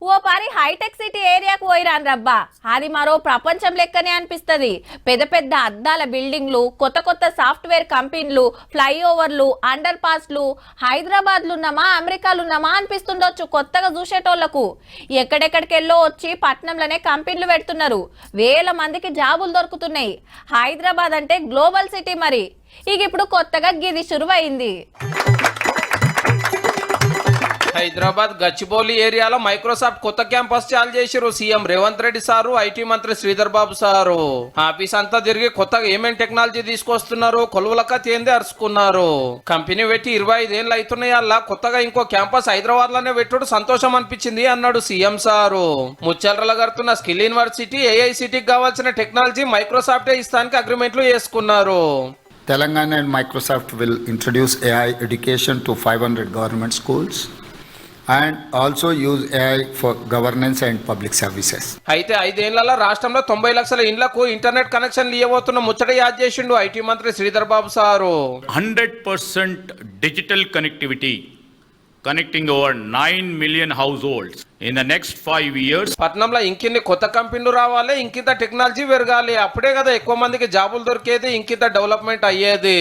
ఓ పారి hitech city ఏరియాకు పోయిరాను రబ్బా. అది మరో ప్రపంచం లెక్కనే అనిపిస్తది. పెద్ద పెద్ద అద్దాల బిల్డింగ్లు, కొత్త కొత్త సాఫ్ట్వేర్ కంపెనీలు, ఫ్లైఓవర్లు, అండర్ పాస్లు. హైదరాబాద్లు ఉన్నామా అమెరికాలు ఉన్నామా అనిపిస్తుండొచ్చు కొత్తగా చూసేటోళ్లకు. ఎక్కడెక్కడికెళ్ళో వచ్చి పట్నంలోనే కంపెనీలు పెడుతున్నారు. వేల మందికి జాబులు దొరుకుతున్నాయి. హైదరాబాద్ అంటే గ్లోబల్ సిటీ మరి. ఇక ఇప్పుడు కొత్తగా గిది శురువైంది. హైదరాబాద్ గచ్చిబౌలి ఏరియాలో మైక్రోసాఫ్ట్ కొత్త క్యాంపస్ చాలు చేసిరు. CM Revanth Reddy sir, IT మంత్రి శ్రీధర్ బాబు సారు ఆఫీస్ అంతా తిరిగి కొత్తగా ఏమేం టెక్నాలజీ తీసుకొస్తున్నారు కొలువులక తేందే అరుచుకున్నారు. కంపెనీ పెట్టి 25 ఏళ్ళు అవుతున్నాయి. అలా కొత్తగా ఇంకో క్యాంపస్ హైదరాబాద్ లోనే పెట్టుడు సంతోషం అనిపించింది అన్నాడు సీఎం సారు. ముచ్చల్రల గడుతున్న స్కిల్ యూనివర్సిటీ ఏఐసిటీకి కావాల్సిన టెక్నాలజీ మైక్రోసాఫ్టే ఇస్తానికి అగ్రిమెంట్లు చేసుకున్నారు. Telangana and Microsoft will introduce AI education to 500 government schools and also use AI for governance and public services. అయితే 5 ఏళ్లలో రాష్ట్రంలో 90 లక్షల ఇండ్లకు ఇంటర్నెట్ కనెక్షన్లు ఇవ్వబోతున్న ముచ్చట యాద్ చేసిండు ఐటీ మంత్రి Sridhar Babu sir. 100% digital connectivity, connecting over 9 million households in the next 5 years. పట్నంలో ఇంకిన్ని కొత్త కంపెనీలు రావాలి, ఇంకింత టెక్నాలజీ పెరగాలి. అప్పుడే కదా ఎక్కువ మందికి జాబులు దొరికేది, ఇంకింత డెవలప్మెంట్ అయ్యేది.